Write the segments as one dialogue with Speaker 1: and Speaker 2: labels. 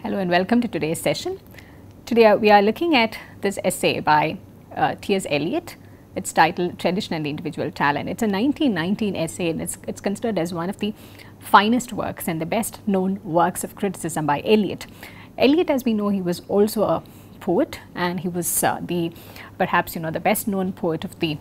Speaker 1: Hello and welcome to today's session. Today we are looking at this essay by T.S. Eliot. It's titled Tradition and Individual Talent. It's a 1919 essay and it's considered as one of the finest works and the best known works of criticism by Eliot. Eliot, as we know, he was also a poet, and he was perhaps the best known poet of the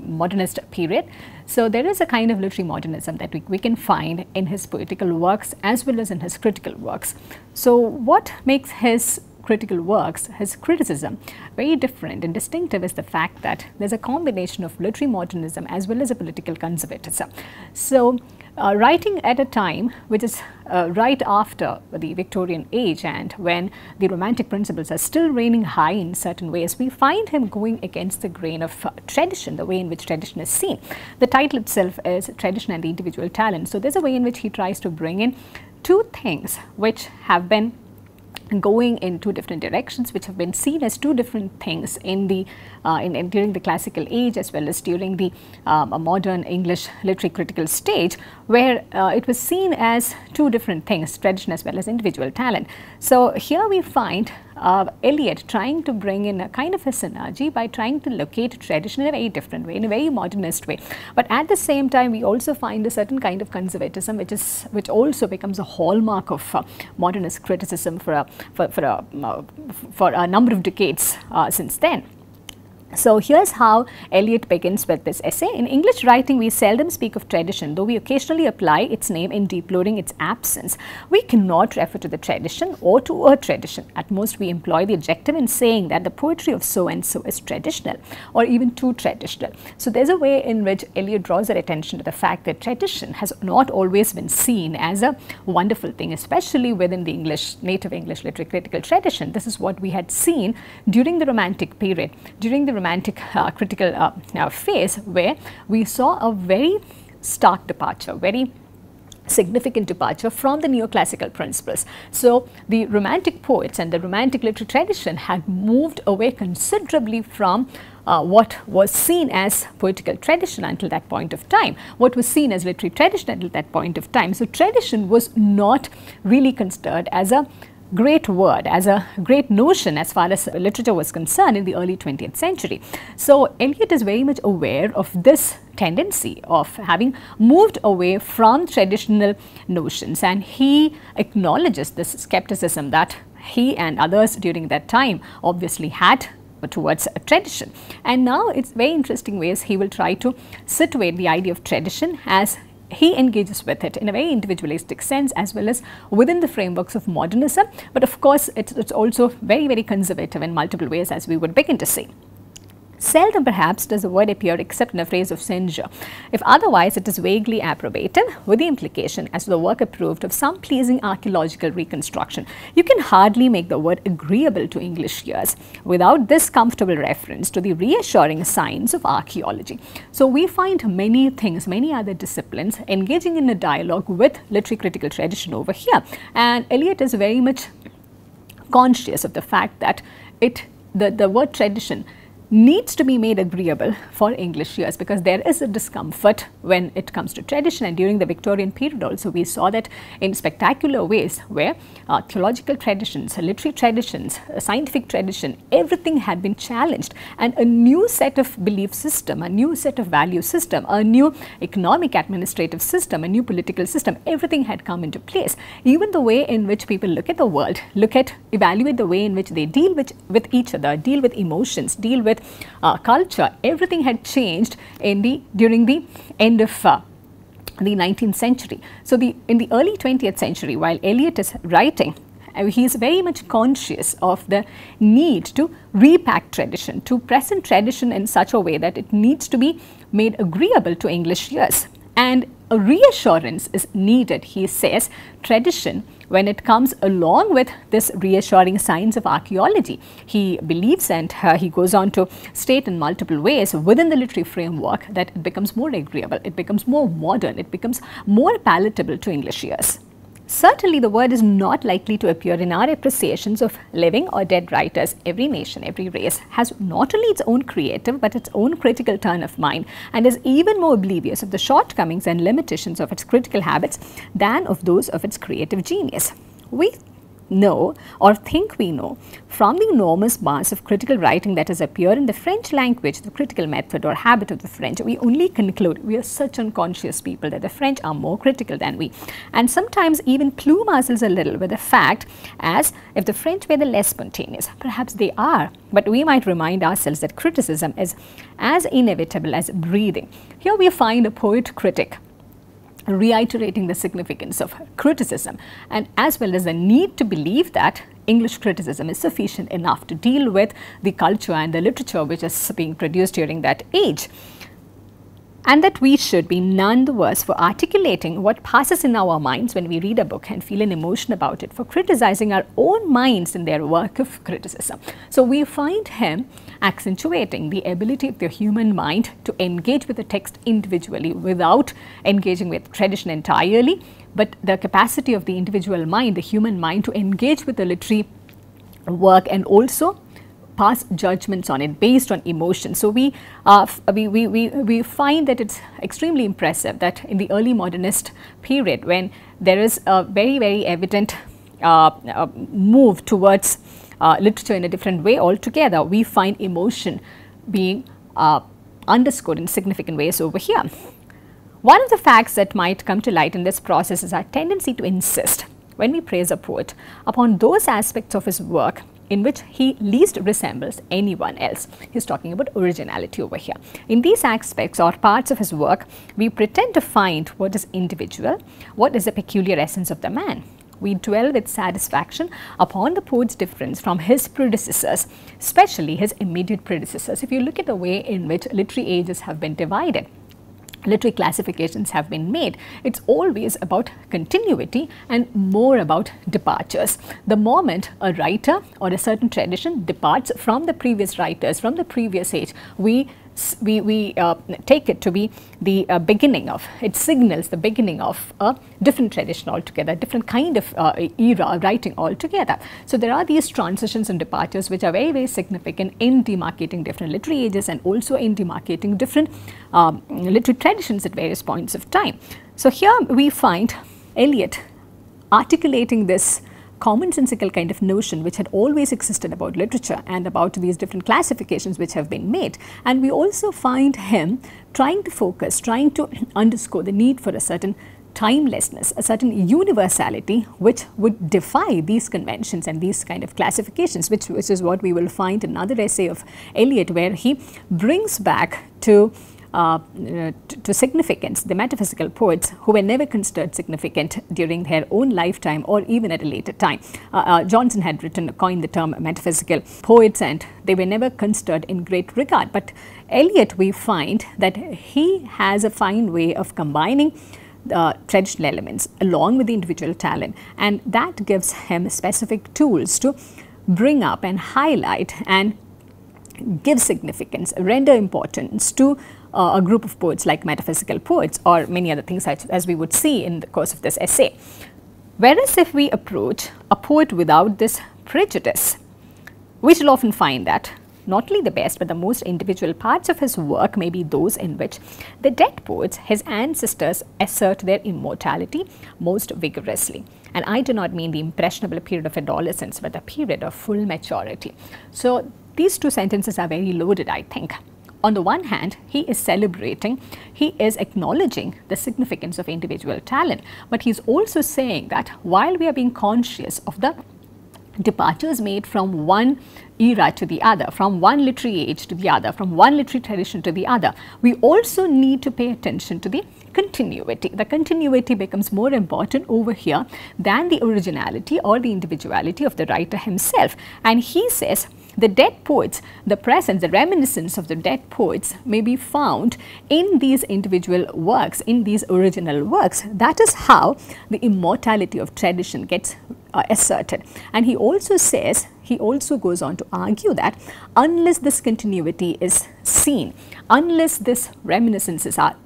Speaker 1: modernist period. So there is a kind of literary modernism that we can find in his poetical works as well as in his critical works. So what makes his critical works, his criticism, very different and distinctive is the fact that there's a combination of literary modernism as well as a political conservatism. So writing at a time which is right after the Victorian age and when the romantic principles are still reigning high in certain ways, we find him going against the grain of tradition, the way in which tradition is seen. The title itself is Tradition and Individual Talent. So there's a way in which he tries to bring in two things which have been going in two different directions, which have been seen as two different things in the during the classical age as well as during the modern English literary critical stage, where it was seen as two different things, tradition as well as individual talent. So here we find Eliot trying to bring in a kind of a synergy by trying to locate tradition in a very different way, in a very modernist way. But at the same time, we also find a certain kind of conservatism, which also becomes a hallmark of modernist criticism for a number of decades since then. So here's how Eliot begins with this essay. In English writing, we seldom speak of tradition, though we occasionally apply its name in deploring its absence. We cannot refer to the tradition or to a tradition. At most, we employ the adjective in saying that the poetry of so-and-so is traditional or even too traditional. So there's a way in which Eliot draws our attention to the fact that tradition has not always been seen as a wonderful thing, especially within the native English literary critical tradition. This is what we had seen during the Romantic period, during the Romantic critical phase, where we saw a very stark departure, very significant departure from the neoclassical principles. So the Romantic poets and the Romantic literary tradition had moved away considerably from what was seen as poetical tradition until that point of time, what was seen as literary tradition until that point of time. So tradition was not really considered as a great word, as a great notion as far as literature was concerned in the early 20th century. So Eliot is very much aware of this tendency of having moved away from traditional notions, and he acknowledges this skepticism that he and others during that time obviously had towards a tradition. And now it's very interesting ways he will try to situate the idea of tradition as he engages with it in a very individualistic sense as well as within the frameworks of modernism, but of course it's also very, very conservative in multiple ways, as we would begin to see. Seldom perhaps does the word appear except in a phrase of censure. If otherwise, it is vaguely approbative, with the implication as to the work approved of some pleasing archaeological reconstruction. You can hardly make the word agreeable to English ears without this comfortable reference to the reassuring science of archaeology. So we find many things, many other disciplines engaging in a dialogue with literary critical tradition over here, and Eliot is very much conscious of the fact that the word tradition needs to be made agreeable for English ears, because there is a discomfort when it comes to tradition. And during the Victorian period also, we saw that in spectacular ways, where theological traditions, literary traditions, scientific tradition, everything had been challenged, and a new set of belief system, a new set of value system, a new economic administrative system, a new political system, everything had come into place. Even the way in which people look at the world, evaluate the way in which they deal with each other, deal with emotions, deal with culture, everything had changed during the end of the 19th century. So in the early 20th century, while Eliot is writing, he is very much conscious of the need to repack tradition, to present tradition in such a way that it needs to be made agreeable to English ears. And a reassurance is needed, he says. Tradition, when it comes along with this reassuring science of archaeology, he believes, and he goes on to state in multiple ways within the literary framework, that it becomes more agreeable, it becomes more modern, it becomes more palatable to English ears. Certainly, the word is not likely to appear in our appreciations of living or dead writers. Every nation, every race has not only its own creative but its own critical turn of mind, and is even more oblivious of the shortcomings and limitations of its critical habits than of those of its creative genius. We know or think we know from the enormous mass of critical writing that has appeared in the French language, the critical method or habit of the French, we only conclude, we are such unconscious people, that the French are more critical than we, and sometimes even plume ourselves a little with the fact as if the French were the less spontaneous. Perhaps they are, but we might remind ourselves that criticism is as inevitable as breathing. Here we find a poet critic reiterating the significance of criticism, and as well as the need to believe that English criticism is sufficient enough to deal with the culture and the literature which is being produced during that age, and that we should be none the worse for articulating what passes in our minds when we read a book and feel an emotion about it, for criticizing our own minds in their work of criticism. So we find him accentuating the ability of the human mind to engage with the text individually without engaging with tradition entirely, but the capacity of the individual mind, the human mind, to engage with the literary work and also pass judgments on it based on emotion. So we find that it's extremely impressive that in the early modernist period, when there is a very, very evident move towards literature in a different way altogether, we find emotion being underscored in significant ways over here. One of the facts that might come to light in this process is our tendency to insist, when we praise a poet, upon those aspects of his work in which he least resembles anyone else. He's talking about originality over here. In these aspects or parts of his work, we pretend to find what is individual, what is the peculiar essence of the man. We dwell with satisfaction upon the poet's difference from his predecessors, especially his immediate predecessors. If you look at the way in which literary ages have been divided, literary classifications have been made, it's always about continuity and more about departures. The moment a writer or a certain tradition departs from the previous writers, from the previous age, we take it to be the beginning of, it signals the beginning of a different tradition altogether, different kind of era of writing altogether. So there are these transitions and departures which are very, very significant in demarcating different literary ages and also in demarcating different literary traditions at various points of time. So here we find Eliot articulating this commonsensical kind of notion which had always existed about literature and about these different classifications which have been made. And we also find him trying to focus, trying to underscore the need for a certain timelessness, a certain universality which would defy these conventions and these kind of classifications, which is what we will find in another essay of Eliot, where he brings back to significance the metaphysical poets who were never considered significant during their own lifetime or even at a later time. Johnson had coined the term metaphysical poets, and they were never considered in great regard. But Eliot, we find that he has a fine way of combining the traditional elements along with the individual talent, and that gives him specific tools to bring up and highlight and give significance, render importance to a group of poets like metaphysical poets or many other things as we would see in the course of this essay. Whereas if we approach a poet without this prejudice, we shall often find that not only the best but the most individual parts of his work may be those in which the dead poets, his ancestors, assert their immortality most vigorously. And I do not mean the impressionable period of adolescence, but the period of full maturity. So these two sentences are very loaded, I think. On the one hand, he is celebrating, he is acknowledging the significance of individual talent, but he's also saying that while we are being conscious of the departures made from one era to the other, from one literary age to the other, from one literary tradition to the other, we also need to pay attention to the continuity. The continuity becomes more important over here than the originality or the individuality of the writer himself. And he says the dead poets, the presence, the reminiscence of the dead poets may be found in these individual works, in these original works. That is how the immortality of tradition gets asserted. And he also says, he also goes on to argue that unless this continuity is seen, unless this reminiscences are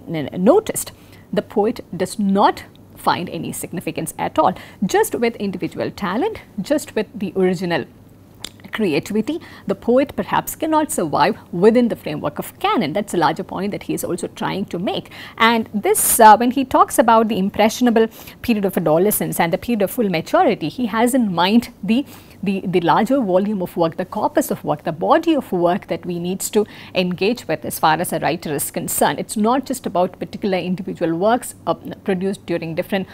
Speaker 1: noticed, the poet does not find any significance at all. Just with individual talent, just with the original creativity, the poet perhaps cannot survive within the framework of canon. That's a larger point that he is also trying to make. And this, when he talks about the impressionable period of adolescence and the period of full maturity, he has in mind the larger volume of work, the corpus of work, the body of work that we need to engage with as far as a writer is concerned. It's not just about particular individual works produced during different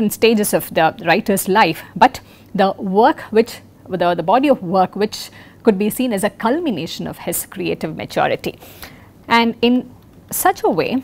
Speaker 1: stages of the writer's life, but the work which, the body of work which could be seen as a culmination of his creative maturity. And in such a way,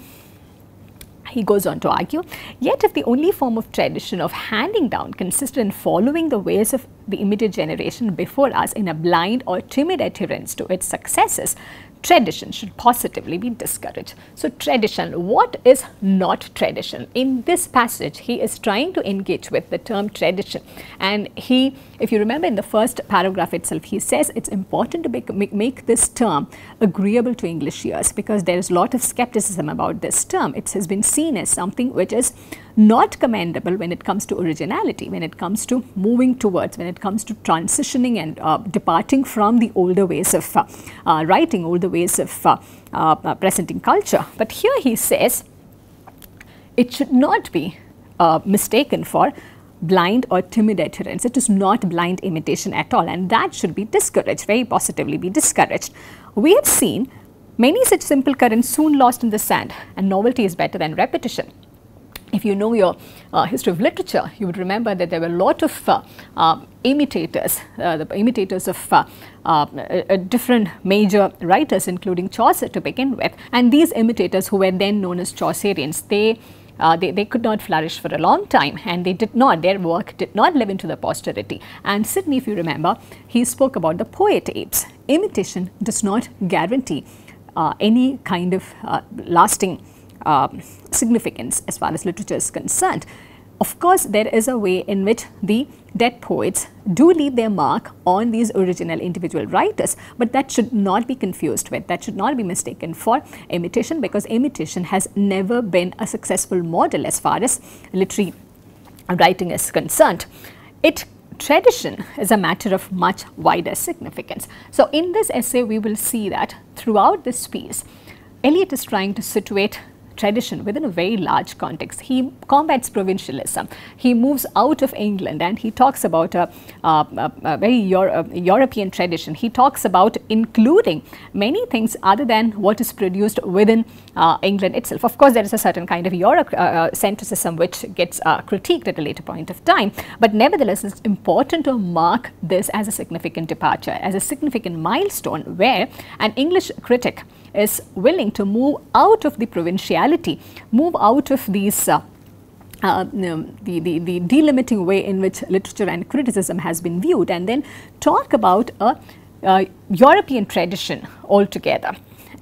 Speaker 1: he goes on to argue, yet if the only form of tradition of handing down consisted in following the ways of the immediate generation before us in a blind or timid adherence to its successors, tradition should positively be discouraged. So tradition, what is not tradition? In this passage, he is trying to engage with the term tradition, and he, if you remember in the first paragraph itself, he says it's important to make this term agreeable to English ears, because there is a lot of skepticism about this term. It has been seen as something which is not commendable when it comes to originality, when it comes to moving towards, when it comes to transitioning and departing from the older ways of writing, older ways of presenting culture. But here he says it should not be mistaken for blind or timid adherence. It is not blind imitation at all, and that should be discouraged, very positively be discouraged. We have seen many such simple currents soon lost in the sand, and novelty is better than repetition. If you know your history of literature, you would remember that there were a lot of imitators, the imitators of different major writers, including Chaucer to begin with. And these imitators, who were then known as Chaucerians, they could not flourish for a long time, and their work did not live into the posterity. And Sidney, if you remember, he spoke about the poet apes. Imitation does not guarantee any kind of lasting significance as far as literature is concerned. Of course, there is a way in which the dead poets do leave their mark on these original individual writers, but that should not be confused with, that should not be mistaken for imitation, because imitation has never been a successful model as far as literary writing is concerned. Tradition is a matter of much wider significance. So in this essay, we will see that throughout this piece, Eliot is trying to situate tradition within a very large context. He combats provincialism. He moves out of England and he talks about a very European tradition. He talks about including many things other than what is produced within England itself. Of course, there is a certain kind of Eurocentrism which gets critiqued at a later point of time, but nevertheless, it's important to mark this as a significant departure, as a significant milestone where an English critic is willing to move out of the provinciality, move out of these the delimiting way in which literature and criticism has been viewed, and then talk about a European tradition altogether.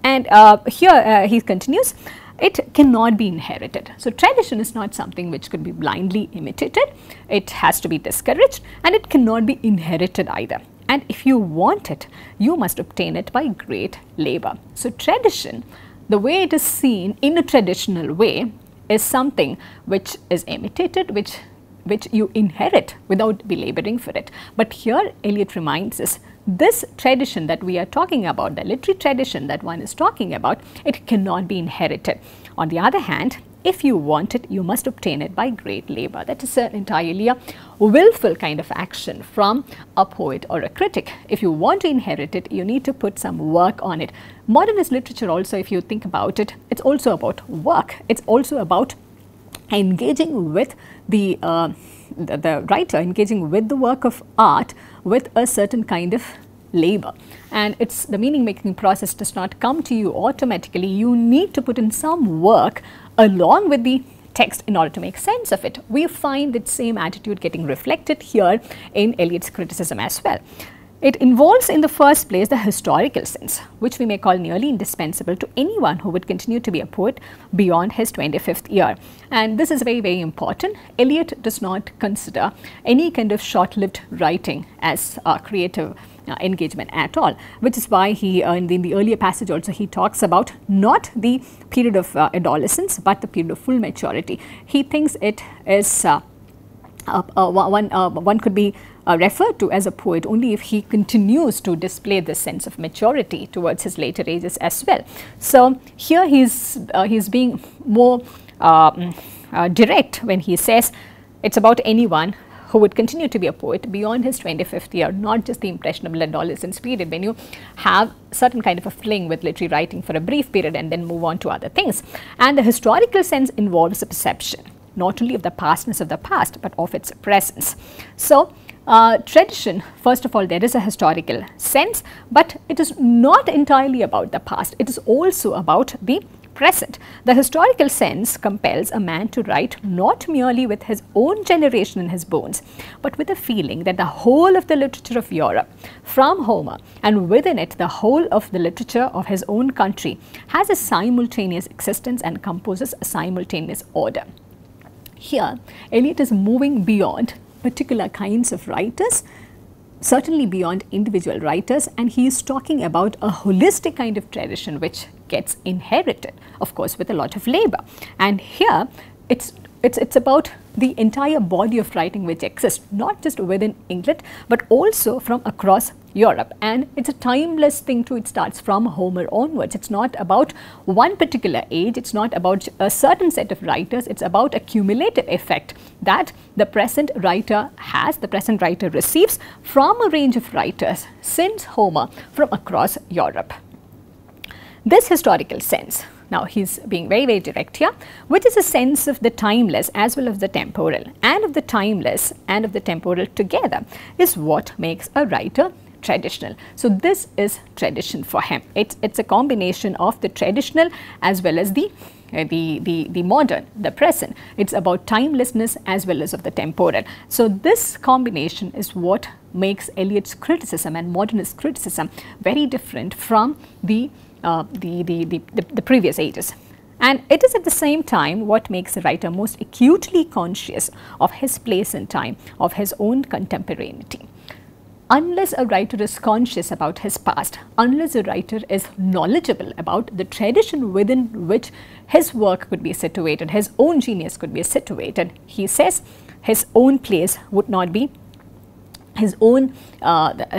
Speaker 1: And here he continues, it cannot be inherited. So tradition is not something which could be blindly imitated, it has to be discouraged, and it cannot be inherited either. And if you want it, you must obtain it by great labor. So tradition, the way it is seen in a traditional way, is something which is imitated, which you inherit without belaboring for it. But here Eliot reminds us, this tradition that we are talking about, the literary tradition that one is talking about, it cannot be inherited. On the other hand, if you want it, you must obtain it by great labor. That is entirely a willful kind of action from a poet or a critic. If you want to inherit it, you need to put some work on it. Modernist literature also, if you think about it, it's also about work. It's also about engaging with the writer, engaging with the work of art with a certain kind of labor. And it's the meaning making process does not come to you automatically. You need to put in some work along with the text in order to make sense of it. We find that same attitude getting reflected here in Eliot's criticism as well. It involves in the first place the historical sense, which we may call nearly indispensable to anyone who would continue to be a poet beyond his 25th year. And this is very, very important. Eliot does not consider any kind of short-lived writing as creative engagement at all, which is why he in the earlier passage also he talks about not the period of adolescence but the period of full maturity. He thinks it is one could be referred to as a poet only if he continues to display this sense of maturity towards his later ages as well. So here he's being more direct when he says it's about anyone who would continue to be a poet beyond his 25th year, not just the impressionable adolescence period when you have certain kind of a fling with literary writing for a brief period and then move on to other things. And the historical sense involves a perception not only of the pastness of the past, but of its presence. So, tradition, first of all, there is a historical sense, but it is not entirely about the past. It is also about the present. The historical sense compels a man to write not merely with his own generation in his bones, but with a feeling that the whole of the literature of Europe, from Homer, and within it the whole of the literature of his own country, has a simultaneous existence and composes a simultaneous order. Here, Eliot is moving beyond particular kinds of writers, certainly beyond individual writers, and he is talking about a holistic kind of tradition which gets inherited, of course, with a lot of labor. And here, it's about the entire body of writing which exists, not just within England, but also from across Europe. And it's a timeless thing too. It starts from Homer onwards. It's not about one particular age. It's not about a certain set of writers. It's about a cumulative effect that the present writer has, the present writer receives from a range of writers since Homer from across Europe. This historical sense, now he's being very, very direct here, which is a sense of the timeless as well as the temporal, and of the timeless and of the temporal together, is what makes a writer traditional. So this is tradition for him. It's a combination of the traditional as well as the modern, the present. It's about timelessness as well as of the temporal. So this combination is what makes Eliot's criticism and modernist criticism very different from the previous ages. And it is at the same time what makes a writer most acutely conscious of his place in time, of his own contemporaneity. Unless a writer is conscious about his past, unless a writer is knowledgeable about the tradition within which his work could be situated, his own genius could be situated, he says his own place would not be, his own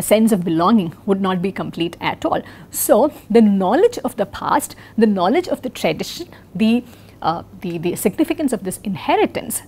Speaker 1: sense of belonging would not be complete at all. So, the knowledge of the past, the knowledge of the tradition, the significance of this inheritance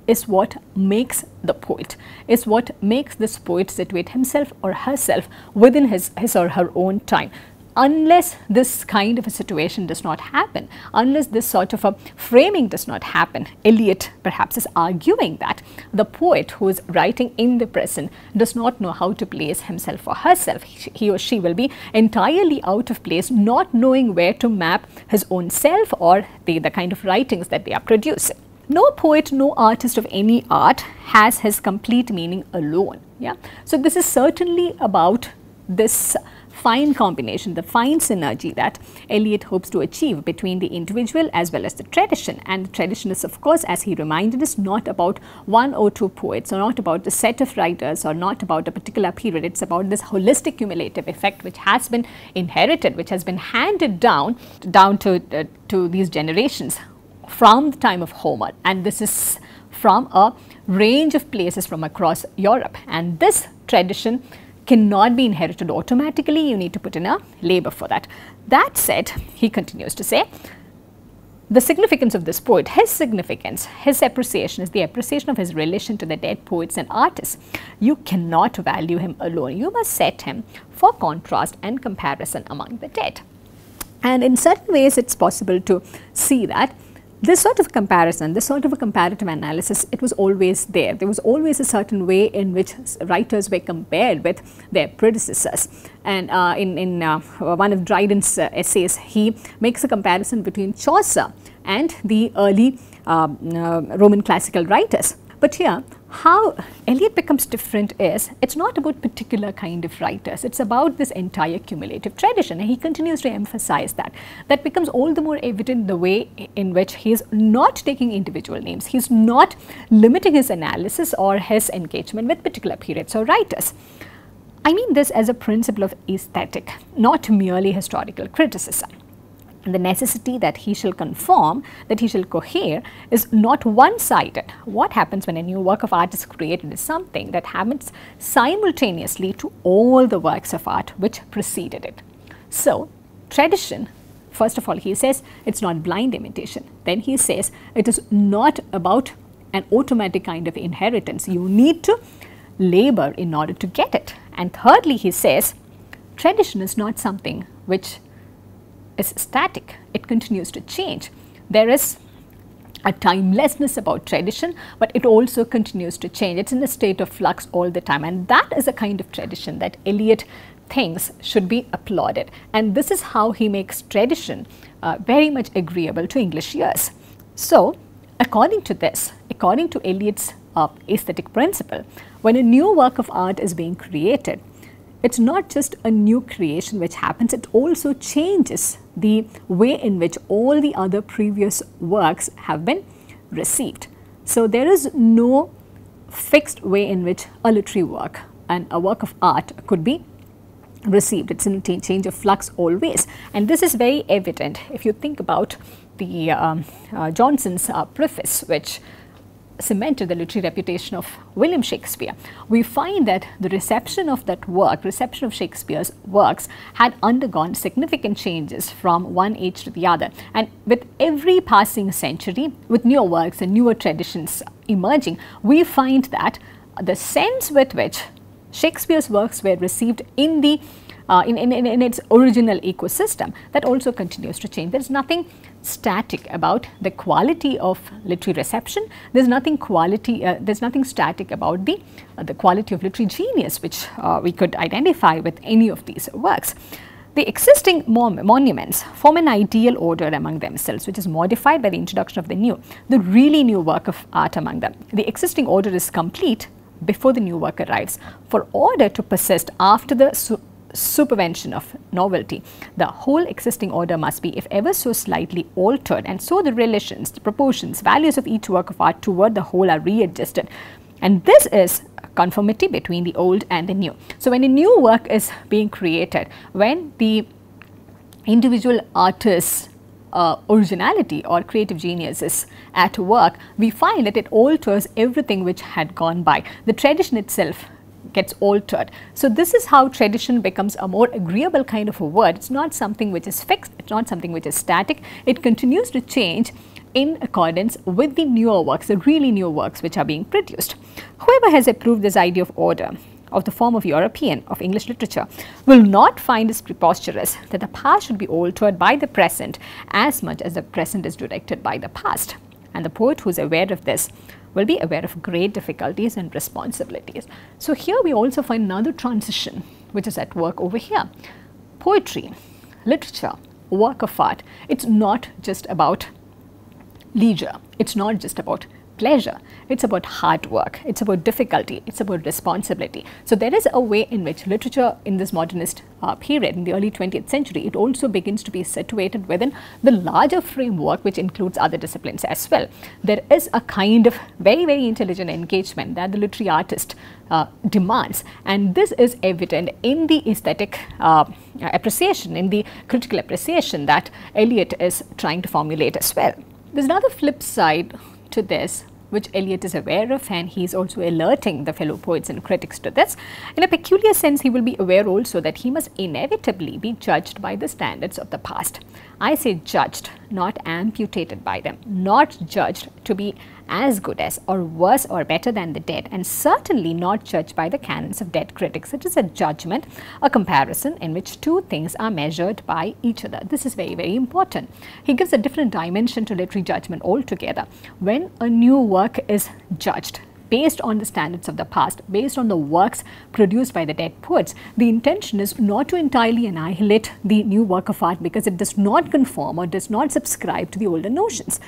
Speaker 1: is what makes the poet, is what makes this poet situate himself or herself within his or her own time. Unless this kind of a situation does not happen, unless this sort of a framing does not happen, Eliot perhaps is arguing that the poet who is writing in the present does not know how to place himself or herself. He or she will be entirely out of place, not knowing where to map his own self or the kind of writings that they are producing. No poet, no artist of any art has his complete meaning alone. Yeah. So this is certainly about this fine combination, the fine synergy that Eliot hopes to achieve between the individual as well as the tradition. And the tradition is, of course, as he reminded us, not about one or two poets, or not about a set of writers, or not about a particular period. It's about this holistic cumulative effect which has been inherited, which has been handed down to these generations from the time of Homer, and this is from a range of places from across Europe. And this tradition cannot be inherited automatically. You need to put in a labor for that. That said, he continues to say, the significance of this poet, his significance, his appreciation is the appreciation of his relation to the dead poets and artists. You cannot value him alone. You must set him for contrast and comparison among the dead. And in certain ways, it's possible to see that this sort of comparison, this sort of a comparative analysis, it was always there. There was always a certain way in which writers were compared with their predecessors. And in one of Dryden's essays, he makes a comparison between Chaucer and the early Roman classical writers. But here, how Eliot becomes different is, it's not about particular kind of writers, it's about this entire cumulative tradition, and he continues to emphasize that. That becomes all the more evident the way in which he is not taking individual names, he is not limiting his analysis or his engagement with particular periods or writers. I mean this as a principle of aesthetic, not merely historical criticism. And the necessity that he shall conform, that he shall cohere, is not one-sided. What happens when a new work of art is created is something that happens simultaneously to all the works of art which preceded it. So, tradition, first of all, he says it's not blind imitation. Then he says it is not about an automatic kind of inheritance. You need to labor in order to get it. And thirdly, he says tradition is not something which is static. It continues to change. There is a timelessness about tradition, but it also continues to change. It's in a state of flux all the time, and that is a kind of tradition that Eliot thinks should be applauded. And this is how he makes tradition very much agreeable to English ears. So, according to this, according to Eliot's aesthetic principle, when a new work of art is being created, it's not just a new creation which happens, it also changes the way in which all the other previous works have been received. So, there is no fixed way in which a literary work and a work of art could be received. It's in a change of flux always, and this is very evident if you think about the Johnson's preface, which cemented the literary reputation of William Shakespeare. We find that the reception of that work, reception of Shakespeare's works, had undergone significant changes from one age to the other. And with every passing century, with newer works and newer traditions emerging, we find that the sense with which Shakespeare's works were received in the in its original ecosystem, that also continues to change. There is nothing static about the quality of literary reception. There's nothing static about the quality of literary genius, which we could identify with any of these works. The existing monuments form an ideal order among themselves, which is modified by the introduction of the really new work of art among them. The existing order is complete before the new work arrives. For order to persist after the supervention of novelty, the whole existing order must be, if ever so slightly, altered, and so the relations, the proportions, values of each work of art toward the whole are readjusted. And this is conformity between the old and the new. So, when a new work is being created, when the individual artist's originality or creative genius is at work, we find that it alters everything which had gone by. The tradition itself gets altered. So, this is how tradition becomes a more agreeable kind of a word. It's not something which is fixed, it's not something which is static. It continues to change in accordance with the newer works, the really new works which are being produced. Whoever has approved this idea of order, of the form of European, of English literature, will not find it preposterous that the past should be altered by the present as much as the present is directed by the past. And the poet who is aware of this will be aware of great difficulties and responsibilities. So, here we also find another transition which is at work over here. Poetry, literature, work of art, it's not just about leisure, it's not just about pleasure, it's about hard work, it's about difficulty, it's about responsibility. So, there is a way in which literature in this modernist period, in the early 20th century, it also begins to be situated within the larger framework which includes other disciplines as well. There is a kind of very, very intelligent engagement that the literary artist demands, and this is evident in the aesthetic appreciation, in the critical appreciation that Eliot is trying to formulate as well. There's another flip side to this which Eliot is aware of, and he is also alerting the fellow poets and critics to this. In a peculiar sense, he will be aware also that he must inevitably be judged by the standards of the past. I say judged, not amputated by them, not judged to be as good as or worse or better than the dead, and certainly not judged by the canons of dead critics. It is a judgment, a comparison in which two things are measured by each other. This is very, very important. He gives a different dimension to literary judgment altogether. When a new work is judged based on the standards of the past, based on the works produced by the dead poets, the intention is not to entirely annihilate the new work of art because it does not conform or does not subscribe to the older notions.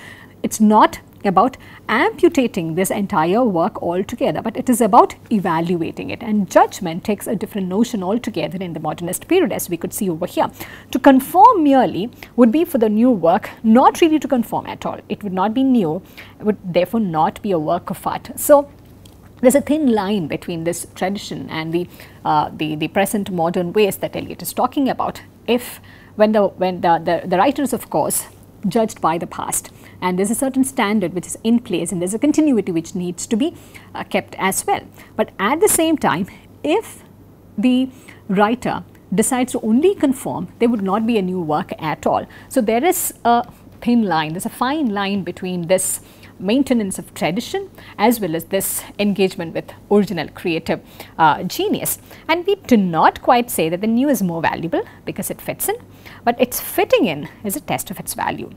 Speaker 1: It's not about amputating this entire work altogether, but it is about evaluating it, and judgment takes a different notion altogether in the modernist period, as we could see over here. To conform merely would be for the new work not really to conform at all. It would not be new, it would therefore not be a work of art. So, there's a thin line between this tradition and the present modern ways that Eliot is talking about. If when the writer is, of course, judged by the past, and there's a certain standard which is in place, and there's a continuity which needs to be kept as well. But at the same time, if the writer decides to only conform, there would not be a new work at all. So there is a thin line, there's a fine line between this maintenance of tradition as well as this engagement with original creative genius. And we do not quite say that the new is more valuable because it fits in, but its fitting in is a test of its value.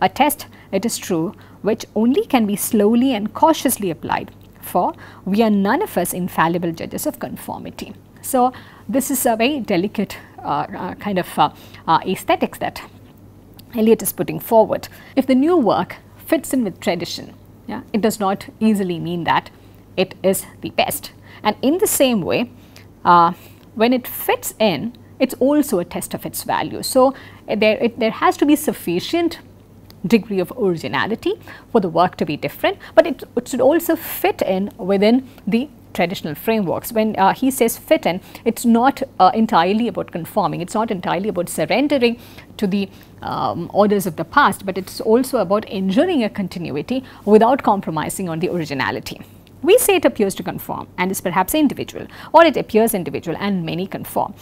Speaker 1: A test, it is true, which only can be slowly and cautiously applied, for we are none of us infallible judges of conformity. So this is a very delicate kind of aesthetics that Eliot is putting forward. If the new work fits in with tradition, yeah, it does not easily mean that it is the best. And in the same way, when it fits in, it's also a test of its value. So there has to be sufficient degree of originality for the work to be different, but it should also fit in within the traditional frameworks. When he says fit in, it's not entirely about conforming, it's not entirely about surrendering to the orders of the past, but it's also about ensuring a continuity without compromising on the originality. We say it appears to conform and is perhaps individual, or it appears individual and many conform,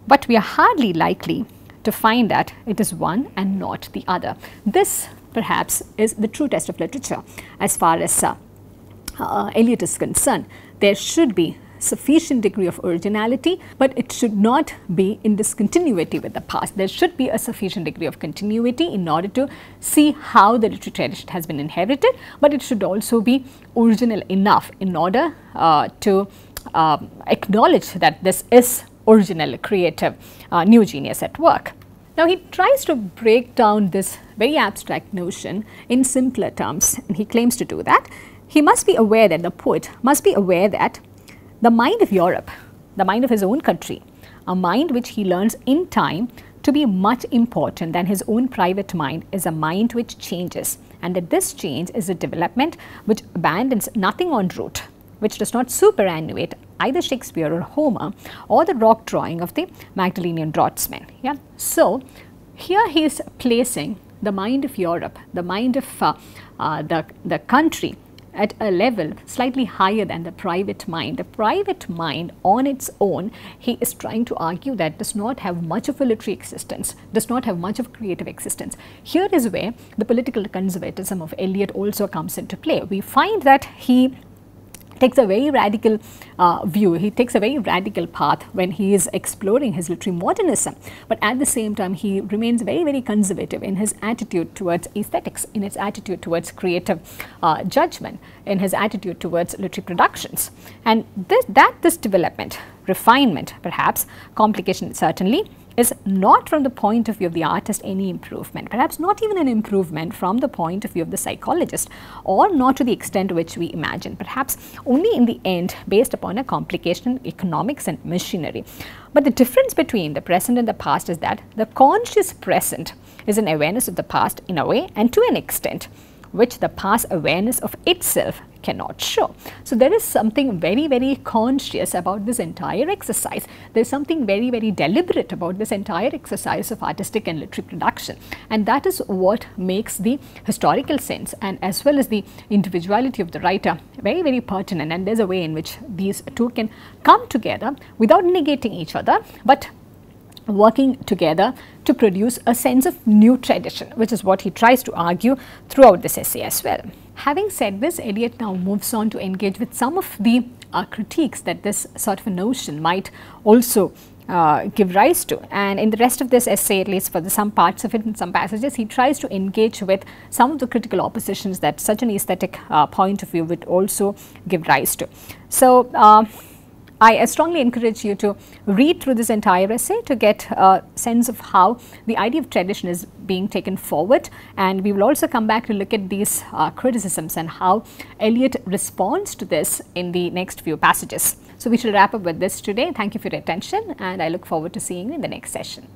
Speaker 1: but we are hardly likely to find that it is one and not the other. This perhaps is the true test of literature as far as Eliot is concerned. There should be sufficient degree of originality, but it should not be in discontinuity with the past. There should be a sufficient degree of continuity in order to see how the literary tradition has been inherited, but it should also be original enough in order to acknowledge that this is original, creative, new genius at work. Now he tries to break down this very abstract notion in simpler terms, and he claims to do that. He must be aware that the poet must be aware that the mind of Europe, the mind of his own country, a mind which he learns in time to be much important than his own private mind, is a mind which changes, and that this change is a development which abandons nothing en route, which does not superannuate either Shakespeare or Homer or the rock drawing of the Magdalenian draughtsman. Yeah? So here he is placing the mind of Europe, the mind of the country, at a level slightly higher than the private mind. The private mind on its own, he is trying to argue that does not have much of a literary existence, does not have much of creative existence. Here is where the political conservatism of Eliot also comes into play. We find that he takes a very radical view, he takes a very radical path when he is exploring his literary modernism, but at the same time he remains very, very conservative in his attitude towards aesthetics, in his attitude towards creative judgment, in his attitude towards literary productions. And this development, refinement, perhaps complication certainly, is not from the point of view of the artist any improvement, perhaps not even an improvement from the point of view of the psychologist, or not to the extent which we imagine, perhaps only in the end based upon a complication in economics and machinery. But the difference between the present and the past is that the conscious present is an awareness of the past in a way and to an extent which the past awareness of itself cannot show. So there is something very, very conscious about this entire exercise. There is something very, very deliberate about this entire exercise of artistic and literary production, and that is what makes the historical sense and as well as the individuality of the writer very, very pertinent. And there is a way in which these two can come together without negating each other, but working together to produce a sense of new tradition, which is what he tries to argue throughout this essay as well. Having said this, Eliot now moves on to engage with some of the critiques that this sort of a notion might also give rise to. And in the rest of this essay, at least for some parts of it, in some passages, he tries to engage with some of the critical oppositions that such an aesthetic point of view would also give rise to. So I strongly encourage you to read through this entire essay to get a sense of how the idea of tradition is being taken forward, and we will also come back to look at these criticisms and how Eliot responds to this in the next few passages. So we shall wrap up with this today. Thank you for your attention, and I look forward to seeing you in the next session.